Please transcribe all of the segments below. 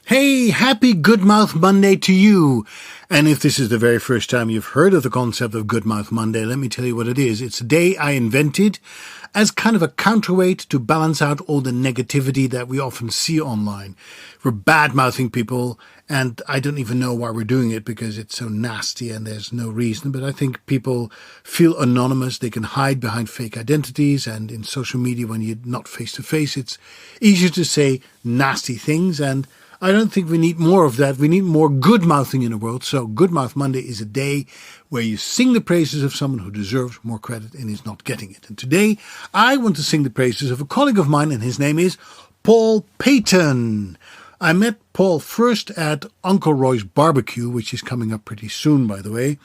Hey, happy Goodmouth Monday to you. And if this is the very first time you've heard of the concept of Goodmouth Monday, let me tell you what it is. It's a day I invented as kind of a counterweight to balance out all the negativity that we often see online. We're bad-mouthing people, and I don't even know why we're doing it because it's so nasty and there's no reason. But I think people feel anonymous. They can hide behind fake identities. And in social media, when you're not face-to-face, it's easier to say nasty things. And I don't think we need more of that. We need more good mouthing in the world. So Goodmouth Monday is a day where you sing the praises of someone who deserves more credit and is not getting it. And today I want to sing the praises of a colleague of mine, and his name is Paul Payton. I met Paul first at Uncle Roy's barbecue, which is coming up pretty soon, by the way.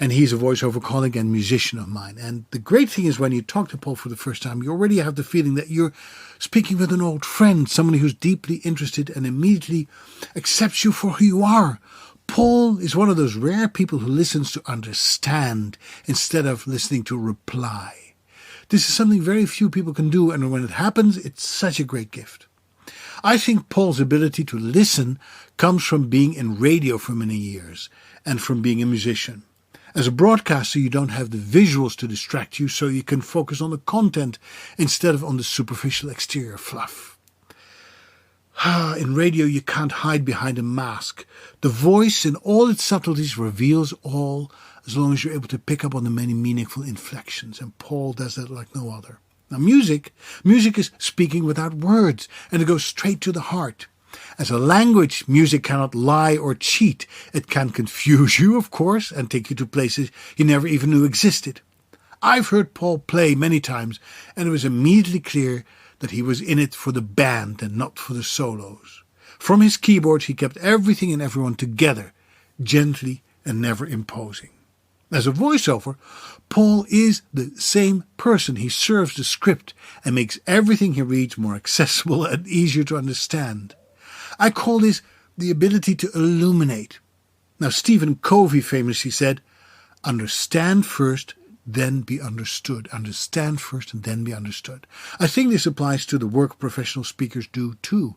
And he's a voiceover colleague and musician of mine. And the great thing is when you talk to Paul for the first time, you already have the feeling that you're speaking with an old friend, somebody who's deeply interested and immediately accepts you for who you are. Paul is one of those rare people who listens to understand instead of listening to reply. This is something very few people can do, and when it happens, it's such a great gift. I think Paul's ability to listen comes from being in radio for many years and from being a musician. As a broadcaster, you don't have the visuals to distract you, so you can focus on the content instead of on the superficial exterior fluff. In radio, you can't hide behind a mask. The voice in all its subtleties reveals all, as long as you're able to pick up on the many meaningful inflections, and Paul does that like no other. Now, music is speaking without words, and it goes straight to the heart. As a language, music cannot lie or cheat. It can confuse you, of course, and take you to places you never even knew existed. I've heard Paul play many times, and it was immediately clear that he was in it for the band and not for the solos. From his keyboard, he kept everything and everyone together, gently and never imposing. As a voiceover, Paul is the same person. He serves the script and makes everything he reads more accessible and easier to understand. I call this the ability to illuminate. Now, Stephen Covey famously said, "Understand first, then be understood." Understand first and then be understood. I think this applies to the work professional speakers do too.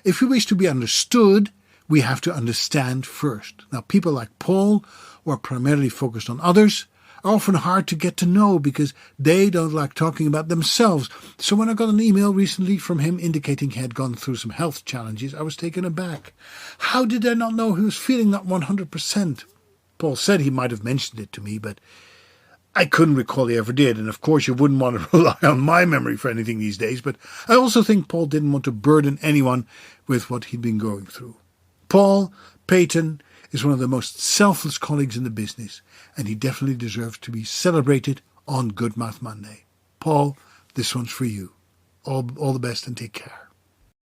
If we wish to be understood, we have to understand first. Now, people like Paul, who are primarily focused on others, are often hard to get to know because they don't like talking about themselves. So when I got an email recently from him indicating he had gone through some health challenges, I was taken aback. How did I not know he was feeling not 100%? Paul said he might have mentioned it to me, but I couldn't recall he ever did. And of course you wouldn't want to rely on my memory for anything these days, but I also think Paul didn't want to burden anyone with what he'd been going through. Paul Payton is one of the most selfless colleagues in the business, and he definitely deserves to be celebrated on Goodmouth Monday. Paul, this one's for you. All the best and take care.